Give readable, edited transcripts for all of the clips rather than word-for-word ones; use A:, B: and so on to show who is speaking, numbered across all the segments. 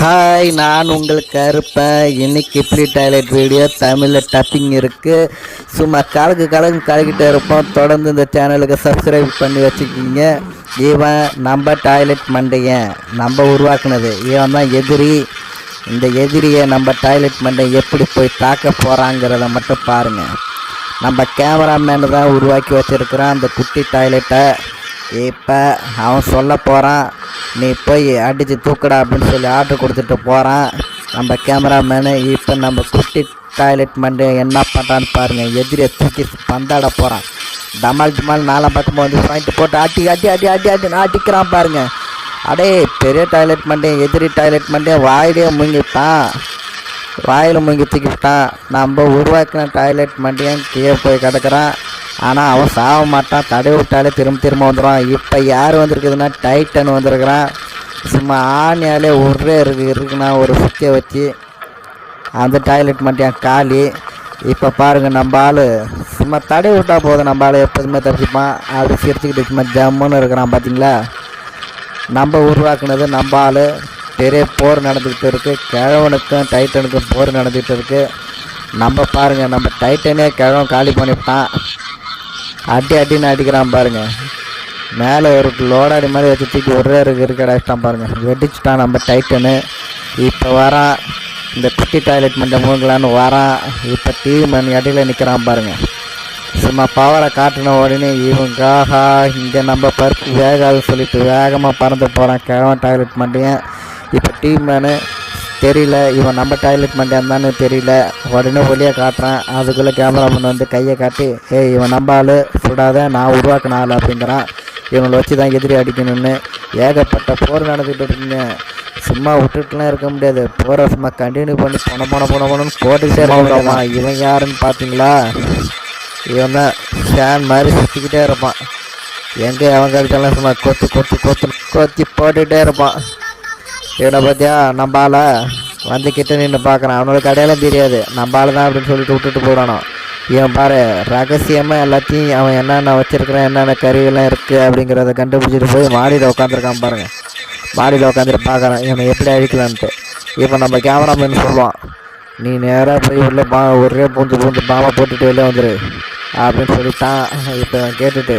A: Hi, நான் உங்களுக்கு இருப்பேன். இன்னைக்கு இப்படி டாய்லெட் வீடியோ தமிழில் டப்பிங் இருக்குது. சும்மா கலக்கிட்டே இருப்போம். தொடர்ந்து இந்த சேனலுக்கு சப்ஸ்கிரைப் பண்ணி வச்சுக்கிங்க. இவன் நம்ம டாய்லெட் மண்டையன், நம்ம உருவாக்குனது. இவன் தான் எதிரி. இந்த எதிரியை நம்ம டாய்லெட் மண்டையை எப்படி போய் தாக்க போகிறாங்கிறத மட்டும் பாருங்கள். நம்ம கேமராமேனு தான் உருவாக்கி வச்சுருக்கிறான் அந்த குட்டி டாய்லெட்டை. இப்போ அவன் சொல்ல போகிறான், நீ போய் அடித்து தூக்கடா அப்படின்னு சொல்லி ஆர்டர் கொடுத்துட்டு போகிறான் நம்ம கேமராமேனு. இப்போ நம்ம குட்டி டாய்லெட் மண்டே என்ன பண்ணுறான்னு பாருங்கள். எதிரியை தூக்கி பந்தாட போகிறான். டமால் நாலாம் பக்கமாக வந்து பாயிண்ட் போட்டு அடின்னு அடிக்கிறான் பாருங்கள். அடே பெரிய டாய்லெட் மண்டே, எதிரி டாய்லெட் மண்டே வாயிலே முங்கிட்டான். வாயில் முங்கி தூக்கிவிட்டான். நம்ம உருவாக்கின டாய்லெட் மண்டியன் கீழே போய் கிடக்கிறான். ஆனால் அவன் சாக மாட்டான். தடவை விட்டாலே திரும்ப வந்துடுவான். இப்போ யார் வந்திருக்குதுன்னா டைட்டன் வந்திருக்கிறான். சும்மா ஆணியாலே ஒரே இருக்குன்னா ஒரு சுத்தியை வச்சு அந்த டாய்லெட் மண்டியன் காலி. இப்போ பாருங்கள், நம்ம ஆள் சும்மா தடவை விட்டால் போதும். நம்ம ஆள் எப்போதுமே தப்பிச்சுப்பான். அப்படி சிரிச்சுக்கிட்டு சும்மா ஜம்முன்னு இருக்கிறான். பார்த்தீங்களா, நம்ம உருவாக்குனது நம்ம ஆள். பெரிய போர் நடந்துக்கிட்டு இருக்குது. கிழவனுக்கும் டைட்டனுக்கும் போர் நடந்துக்கிட்டு இருக்குது. நம்ம பாருங்கள், நம்ம டைட்டனே கிழவன் காலி பண்ணிவிட்டான். அடின்னு அடிக்கிறான் பாருங்கள். மேலே ஒரு லோடாடி மாதிரி வச்சு தூக்கி ஒரே இருக்கடாச்சிட்டான் பாருங்கள். வெடிச்சுட்டான் நம்ம டைட்டனு. இப்போ வரான் இந்த குட்டி டாய்லெட் மண்டை மூங்கலான்னு வரான். இப்போ டிவி மணி அடியில் நிற்கிறான் பாருங்கள். சும்மா பவரை காட்டின உடனே இவங்காகா இங்கே நம்ம பருப்பு வேகாதுன்னு சொல்லிட்டு வேகமாக பறந்து போகிறான் கிழவன் டாய்லெட் மண்டையன். இப்போ டிவி மேனு தெரியல, இவன் நம்ம டாய்லெட் மண்டே இருந்தான்னு தெரியல. உடனே ஒளியாக காட்டுறான். அதுக்குள்ளே கேமராமேன் வந்து கையை காட்டி, இவன் நம்ம ஆள் சுடாத, நான் உருவாக்கின ஆள் அப்படிங்கிறான். இவங்களை வச்சு தான் எதிரி அடிக்கணும்னு. ஏகப்பட்ட போர் நடந்துகிட்டு இருக்குங்க. சும்மா விட்டுட்டுலாம் இருக்க முடியாது. போரை சும்மா கண்டினியூ பண்ணி போனோன்னு போட்டுக்கிட்டே இருக்கான். இவன் யாருன்னு பார்த்தீங்களா, இவன் தான் ஃபேன் மாதிரி சுற்றிக்கிட்டே இருப்பான். எங்கே அவன் கடிச்சாலும் சும்மா கொத்தி போட்டுக்கிட்டே இருப்பான். இவனை பார்த்தியா, நம்ம ஆளை வந்து கிட்ட நின்று பார்க்குறான். அவனுக்கு அடையாளம் தெரியாது, நம்ம ஆள் தான் அப்படின்னு சொல்லிட்டு விட்டுட்டு போயிடானோ. இவன் பாரு ரகசியமாக எல்லாத்தையும் அவன் என்னென்ன வச்சுருக்கிறான், என்னென்ன கருவியெல்லாம் இருக்குது அப்படிங்கிறத கண்டுபிடிச்சிட்டு போய் மாடியில் உட்காந்துருக்கான் பாருங்கள். மாடியில் உட்காந்துட்டு பார்க்குறான் இவனை எப்படி அழிக்கலான்ட்டு. இப்போ நம்ம கேமராமேன் சொல்லுவான், நீ நேராக போய் உள்ளே ஒரே பூந்து பாம்பை போட்டுட்டு வெளியே வந்துடு அப்படின்னு சொல்லிட்டான். இப்போ கேட்டுட்டு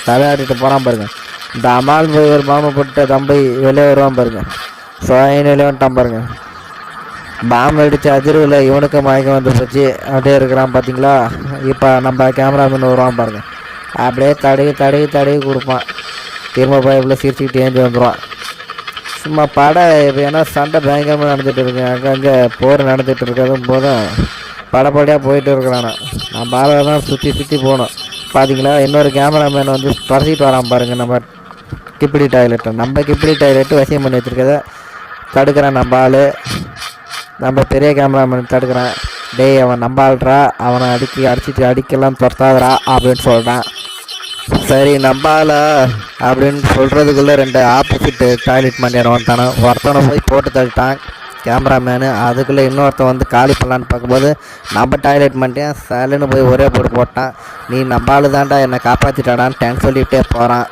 A: தலையாடிட்டு போகிறான் பாருங்கள். இந்த அமால் போய் ஒரு பாம்பை போட்டு தம்பி வெளியே வருவான் பாருங்கள். சோயின்னு வெளியே வந்துட்டான் பாருங்கள். பாம்பு அடித்த அதிர்வில் இவனுக்கு மயக்கம் வந்து போச்சு. அப்படியே இருக்கிறான் பார்த்தீங்களா. இப்போ நம்ம கேமராமேன் வருவான் பாருங்கள். அப்படியே தடவி கொடுப்பான். திரும்ப பயப்பில் சிரிச்சுக்கிட்டு ஏஞ்சி வந்துடுவான். சும்மா படம் இப்போ ஏன்னா சண்டை பயங்கரமாக நடந்துகிட்டு இருக்கு. அங்கங்கே போர் நடந்துகிட்டு இருக்கிறதும் போதும் படப்படியாக போயிட்டு இருக்கிறானா. நம்ம ஆளை தான் சுற்றி போகணும். பார்த்தீங்களா, இன்னொரு கேமராமேன் வந்து பறசிட்டு வரான் பாருங்கள். நம்ம கிப்பிடி டாய்லெட்டு வசியம் பண்ணி வச்சுருக்கத தடுக்கிறான் நம்ம ஆள். நம்ம பெரிய கேமராமேன் தடுக்கிறான். டேய் அவன் நம்ம ஆள்றா, அவனை அடிச்சுட்டு அடிக்கலாம் துரத்தாதரா அப்படின்னு சொல்கிறான். சரி நம்ம ஆளா அப்படின்னு சொல்கிறதுக்குள்ளே ரெண்டு ஆப்போசிட்டு டாய்லெட் மண்டியான ஒருத்தனை போய் போட்டு தள்ளிட்டான் கேமராமேனு. அதுக்குள்ளே இன்னொருத்தன் வந்து காலி பண்ணலான்னு பார்க்கும்போது நம்ம டாய்லெட் மண்டியன் சலுன்னு போய் ஒரே போட்டான். நீ நம்ம ஆள் தான்டா என்னை காப்பாற்றிட்டாடான்னு டேன் சொல்லிகிட்டே போகிறான்.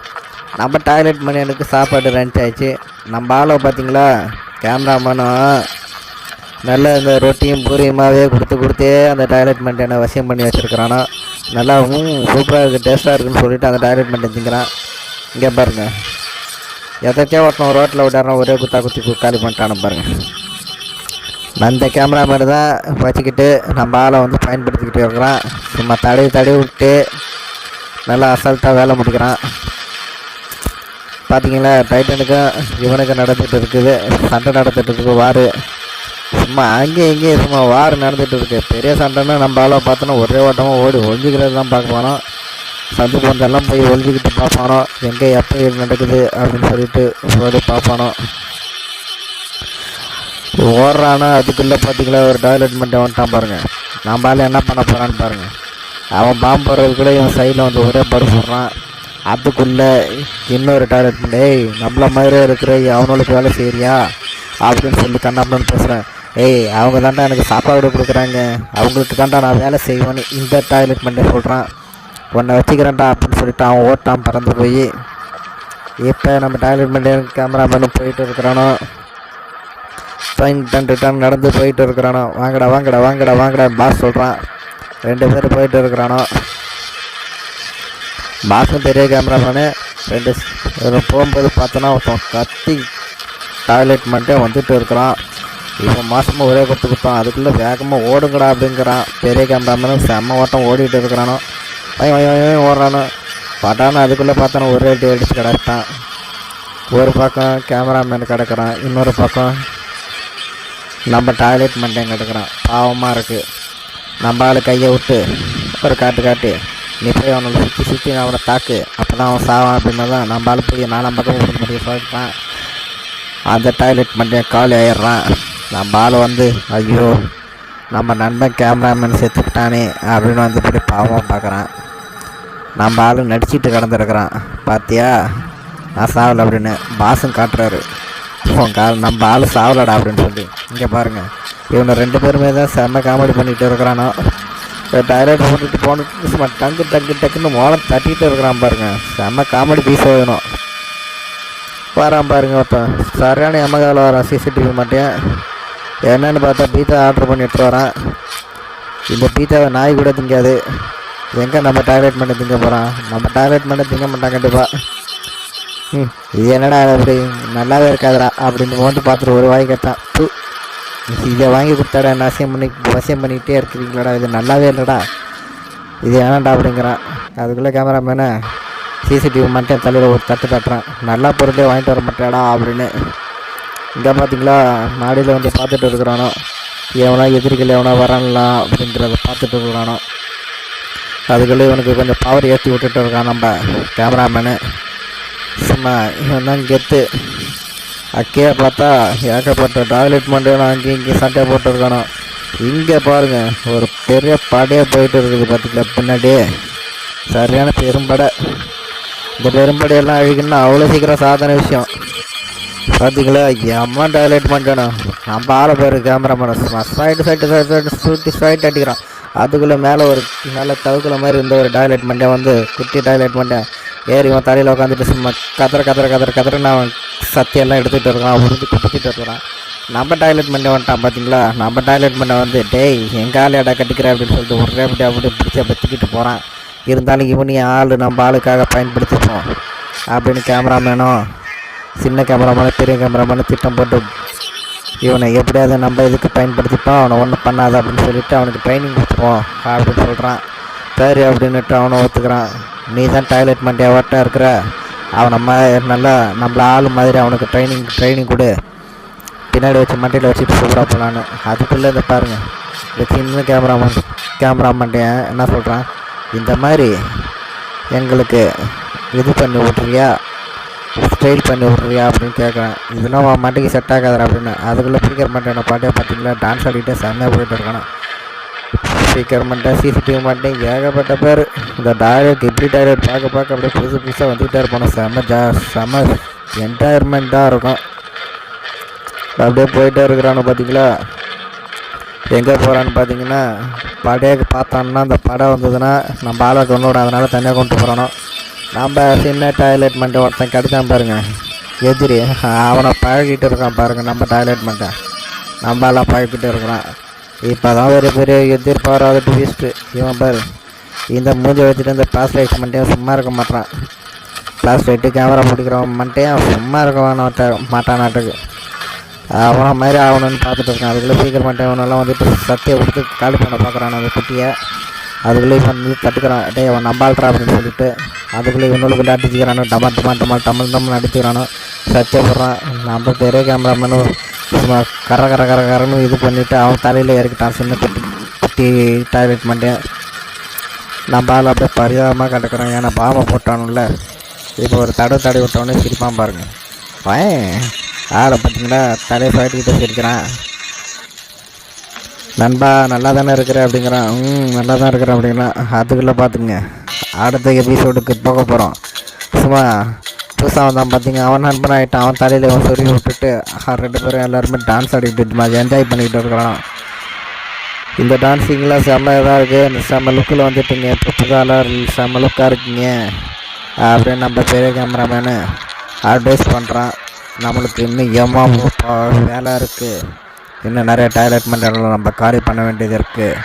A: நம்ம டாய்லெட் மண்டியனுக்கு சாப்பாடு ரன்ச் ஆயிடுச்சு. நம்ம ஆளை பார்த்தீங்களா, கேமராமேனும் நல்ல இந்த ரொட்டியும் பூரியுமாகவே கொடுத்தே அந்த டாய்லெட் மண்டியனை வசியம் பண்ணி வச்சுருக்கிறானோ. நல்லா சூப்பராக இருக்குது, டேஸ்ட்டாக இருக்குதுன்னு சொல்லிட்டு அந்த டாய்லெட் மண்டியன் திங்கிறான். இங்கே பாருங்கள், எதாச்சும் ஒருத்தன் ரோட்டில் விட்டாரனா ஒரே குத்தி காலி பண்ணிட்டானு பாருங்கள். அந்த கேமராமேன் தான் வச்சுக்கிட்டு நம்ம ஆளை வந்து பயன்படுத்திக்கிட்டு இருக்கிறான். சும்மா தடவி விட்டு நல்லா அசால்ட்டாக வேலை முடிக்கிறான். பார்த்தீங்களா, டைட்டனுக்கும் இவனுக்கும் நடந்துகிட்டு இருக்குது, சண்டை நடந்துகிட்டு இருக்குது. வார் சும்மா அங்கேயும் இங்கேயும் சும்மா வார் நடந்துகிட்டு இருக்குது. பெரிய சண்டைன்னா நம்ம ஆளை பார்த்தோன்னா ஒரே ஓட்டமாக ஓடி ஒழிஞ்சிக்கிறது தான் பார்க்க போனோம். சந்து பந்தெல்லாம் போய் ஒழிஞ்சிக்கிட்டு பார்ப்பானோ, எங்கே எப்போ நடக்குது அப்படின்னு சொல்லிட்டு ஓடி பார்ப்பானோ. ஓடுறானா அதுக்குள்ளே பார்த்தீங்களா ஒரு டாய்லெட் மண்டே வந்துட்டான் பாருங்கள். நம்ம ஆள் என்ன பண்ண போகிறான்னு பாருங்கள். அவன் பாம்பு போடுறதுக்குள்ளே இவன் சைடில் வந்து ஒரே படு போடுறான். அதுக்குள்ளே இன்னொரு டாய்லெட் மண்டே, நம்மள மாதிரியே இருக்கிற அவனுக்கு வேலை செய்கிறியா அப்படின்னு சொல்லி கண்ணாமன்னு பேசுகிறேன். அவங்க தாண்டா எனக்கு சாப்பாடு கொடுக்குறாங்க, அவங்களுக்கு தாண்டா நான் வேலை செய்வேன்னு இந்த டாய்லெட் மண்டே சொல்கிறான். உன்னை வச்சுக்கிறேன்டா அப்படின்னு சொல்லிட்டு அவன் ஓட்டான் பறந்து போய். இப்போ நம்ம டாய்லெட் மண்டே கேமராமேனும் போயிட்டு இருக்கிறானோ. டன் நடந்து போயிட்டு இருக்கிறானோ. வாங்கடா வாங்கடா வாங்கடா வாங்கடா பாஸ் சொல்கிறான். 2 பேர் போயிட்டு இருக்கிறானோ. பாஸும் பெரிய கேமராமேனு. போகும்போது பார்த்தோன்னா ஒருத்தன் கத்தி டாய்லெட் மட்டும் வந்துட்டு இருக்கிறான். இப்போ மாதமாக ஒரே கொடுத்தான். அதுக்குள்ளே வேகமாக ஓடுங்கடா அப்படிங்கிறான். பெரிய கேமராமேனும் செம்ம ஓட்டம் ஓடிட்டு இருக்கிறானோ. ஓடுறானோ பட்டானு. அதுக்குள்ளே பார்த்தானோ ஒரே அடி அடித்து கிடத்தான். ஒரு பக்கம் கேமராமேன் கிடக்கிறான், இன்னொரு பக்கம் நம்ம டாய்லெட் மண்டையும் கிடக்கிறான். பாவமாக இருக்குது. நம்ம ஆள் கையை விட்டு ஒரு காட்டு நீ போய் அவனை சுற்றி அவனை தாக்கு, அப்போ தான் அவன் சாவான் அப்படின்னா தான் நம்ம ஆள் போய் 4 பக்கம் ஓட முடியும் சொல்லிட்டான். அந்த டாய்லெட் மண்டையை காலி ஆயிடுறான். நம்ம ஆள் வந்து ஐயோ நம்ம நண்பன் கேமராமேன் செத்துக்கிட்டானே அப்படின்னு வந்து இப்படி பாவமாக பார்க்குறான். நம்ம ஆள் நடிச்சிட்டு கிடந்துருக்குறான். பார்த்தியா நான் சாவலை அப்படின்னு பாஸும் காட்டுறாரு. நம்ம ஆள் சாவலடா அப்படின்னு சொல்லி. இங்கே பாருங்கள், இவனை 2 பேருமே தான் செம்ம காமெடி பண்ணிகிட்டு இருக்கிறானோ. டாய்லெட் போட்டுட்டு சும்மா டக்குன்னு மோளம் தட்டிகிட்டு இருக்கிறான் பாருங்க. செம்ம காமெடி பீஸ் வேணும். வரான் பாருங்க ஒருத்தன் சரியான எமகாவில் வரான். சிசிடிவி மாட்டேன் என்னன்னு பார்த்தா பீத்தா ஆர்டர் பண்ணிட்டு வரான். இந்த பீத்தாவை நாய் கூட திங்காது. எங்கே நம்ம டாய்லெட் பண்ணி திங்க போகிறான். நம்ம டாய்லெட் பண்ணி திங்க மாட்டான் கண்டிப்பாக. இது என்னடா அப்படி நல்லாவே இருக்காதுடா அப்படின்னு வந்து பார்த்துட்டு ஒரு வாய் கேட்டான். இதை வாங்கி கொடுத்தாடா என்ன வசியம் பண்ணிக்கிட்டே இருக்கிறீங்களாடா, இது நல்லாவே இல்லைடா, இது ஏனாண்டா அப்படிங்கிறான். அதுக்குள்ளே கேமராமேனை சிசிடிவி மட்டும் தலையில் ஒரு தட்டுறான். நல்லா பொருளே வாங்கிட்டு வர மாட்டாடா அப்படின்னு. இங்கே பார்த்தீங்களா மாடியில் வந்து பார்த்துட்டு இருக்கிறானோ. எவனா எதிரிகள் எவனா வரான்லாம் அப்படின்றத பார்த்துட்டு இருக்கிறானோ. அதுக்குள்ளே இவனுக்கு கொஞ்சம் பவர் ஏற்றி விட்டுட்டு இருக்கான் நம்ம கேமராமேனு. சும்மா இவன் தான் கெத்து. அக்கே பார்த்தா ஏகப்பட்ட டாய்லெட் மண்டையெல்லாம் அங்கேயும் இங்கேயும் சட்டையை போட்டுருக்கானோ. இங்கே பாருங்கள் ஒரு பெரிய படையே போயிட்டு இருக்குது பார்த்திங்களா பின்னாடியே. சரியான பெரும்படை. இந்த பெரும்படையெல்லாம் அழிக்கணும்னா அவ்வளோ சீக்கிரம் சாதாரண விஷயம். பார்த்திங்களா அம்மா டாய்லெட் மண்டேனோ. நம்ம ஆளை பேர் கேமராமேன் சைட்டு அடிக்கிறான். அதுக்குள்ளே மேலே ஒரு நல்ல தவுக்குள்ள மாதிரி இருந்த ஒரு டாய்லெட் மண்டே வந்து குட்டி டாய்லெட் மண்டே ஏறி இவன் தலையில் உட்காந்துட்டு சும்மா கத்துறன்னு அவன் சத்தியெல்லாம் எடுத்துகிட்டு இருக்கான். உருட்டி குத்திட்டு இருக்கிறான். நம்ம டாய்லெட் மண்டை வந்துட்டான் பார்த்தீங்களா. நம்ம டாய்லெட் மண்டை வந்து டேய் எங்கள் ஆள் இடம் கட்டிக்கிறேன் அப்படின்னு சொல்லிட்டு ஒரே அப்படி பிடிச்ச பற்றிக்கிட்டு போகிறான். இருந்தாலும் இவனையும் ஆள் நம்ம ஆளுக்காக பயன்படுத்திப்போம் அப்படின்னு கேமராமேனும் சின்ன கேமராமேனு பெரிய கேமராமேனு திட்டம் போட்டு இவனை எப்படியாவது நம்ம இதுக்கு பயன்படுத்திப்போம், அவனை ஒன்றும் பண்ணாத அப்படின்னு சொல்லிவிட்டு அவனுக்கு ட்ரைனிங் கொடுத்துப்போம் அப்படின்னு சொல்கிறான். சரி அப்படின்னுட்டு அவனை ஒத்துக்கிறான். நீ தான் டாய்லெட் மண்டியா ஓட்டாக இருக்கிற, அவனை நல்லா நம்மள ஆள் மாதிரி அவனுக்கு ட்ரைனிங் கொடு, பின்னாடி வச்சு மண்டையில் வச்சுட்டு சூப்பராக போகலான்னு. அதுக்குள்ளே இதை பாருங்கள் இந்த சின்ன கேமராமேன் என்ன சொல்கிறான், இந்த மாதிரி எங்களுக்கு இது பண்ணி விட்றியா, ஸ்டைல் பண்ணி விட்றியா அப்படின்னு கேட்குறேன். இதெல்லாம் மண்டைக்கு செட் ஆகாதரா அப்படின்னு. அதுக்குள்ளே ஸ்பீக்கர் மண்டை பாட்டே பார்த்தீங்களா டான்ஸ் ஆடிக்கிட்டே செம்மையாக போயிட்டு இருக்கானோ. ஸ்பீக்கர் மண்டை சிசிடிவி மண்டை ஏகப்பட்ட பேர். இந்த டாய்லெட் இப்படி டாய்லெட் பார்க்க அப்படியே புதுசாக வந்துக்கிட்டே இருப்பானோ. செம்ம என்டையர்மெண்ட்டாக இருக்கும். அப்படியே போயிட்டே இருக்கிறானு பார்த்தீங்களா. எங்கே போகிறான்னு பார்த்தீங்கன்னா படையை பார்த்தான்னா அந்த படம் வந்ததுன்னா நம்ம ஆளை கொண்டு விட, அதனால் தனியாக கொண்டு போகிறானோ. நம்ம சின்ன டாய்லெட் மண்டை ஒருத்தன் கிடைச்சான் பாருங்கள் எதிரி, அவனை பழகிட்டு இருக்கான் பாருங்கள். நம்ம டாய்லெட் மண்டை நம்ம எல்லாம் பழகிட்டு இருக்கிறான். இப்போ தான் ஒரு பெரிய எதிர்பாராத ட்விஸ்ட்டு. இவன் பாரு இந்த மூஞ்சி வச்சுட்டு இந்த பிளாஸ் லைட் மண்டையும் சும்மா இருக்க மாட்டான். பிளாஸ் லைட்டு கேமரா பிடிக்கிறவன் மண்டையும் சும்மா இருக்க மாட்டானாட்டுக்கு. அவனை மாதிரி ஆகணும்னு பார்த்துட்டு இருக்கான். அதுக்குள்ளே ஸ்பீக்கர் மண்டை அவனெல்லாம் வந்துட்டு சத்தியை கொடுத்து காலி பண்ண பார்க்குறான் அந்த குட்டியை. அதுக்குள்ளே இவன் வந்து தட்டுக்கிறான், டே அவன் நம்பாள்றா அப்படின்னு சொல்லிட்டு. அதுக்குள்ளே இவனுக்குள்ளே அடிச்சுக்கிறானோ, டமல் அடிச்சுக்கிறானோ. சத்திய போடுறான். நம்ம பெரிய கேமராமேனு சும்மா கரன்னு இது பண்ணிவிட்டு அவன் தலையில் இறக்கிட்டான் சின்ன குட்டி டாய்லெட் மண்டே. நம்ம ஆள் அப்படியே பரிதாபமாக கிடக்கிறான். ஏன்னா பாம்பை போட்டானுல்ல. இப்போ ஒரு தடவை விட்டவொடனே சிரிப்பான் பாருங்கள். ஆளை பார்த்தீங்கன்னா தலையை சாட்டிக்கிட்டே சிரிக்கிறான். நண்பா நல்லா தானே இருக்கிற அப்படிங்கிறான். நல்லா தான் இருக்கிறேன் அப்படிங்கிறான். அதுக்குள்ளே பார்த்துங்க அடுத்த எபிசோடுக்கு போக போகிறோம். சும்மா புதுசாக வந்தான் பார்த்தீங்க, அவன் நண்பன் ஆகிட்டான். அவன் தலையில் அவன் சொல்லி விட்டுட்டு 2 பேரும் எல்லாருமே டான்ஸ் ஆடிக்கிட்டு மாதிரி என்ஜாய் பண்ணிக்கிட்டு இருக்கிறான். இந்த டான்ஸிங்கெலாம் செம்ம இதாக இருக்குது. இந்த செம்ம லுக்கில் வந்துட்டுங்க. இப்போ புதாலாம் செம்ம லுக்காக இருக்குங்க அப்படின்னு நம்ம பெரிய கேமராமேனு அட்வைஸ் பண்ணுறான். நம்மளுக்கு இன்னும் ரொம்ப வேலை இருக்குது, இன்னும் நிறைய டாய்லெட் மண்டலம் நம்ம காலி பண்ண வேண்டியது இருக்குது,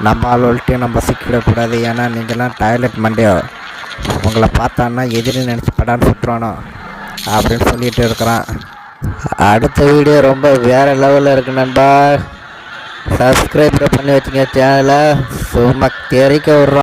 A: நம்ம ஆள்கிட்டையும் நம்ம சிக்கிடக்கூடாது, ஏன்னா நீங்கள்லாம் டாய்லெட் மண்டையோ, உங்களை பார்த்தான்னா எதிரி நினச்சி படான்னு சுற்றுவானோ அப்படின்னு சொல்லிட்டு இருக்கிறான். அடுத்த வீடியோ ரொம்ப வேறு லெவலில் இருக்குது நண்பா. சப்ஸ்கிரைப் பண்ணி வச்சுங்க சேனலை, சும்மா தெரிக்க விட்றோம்.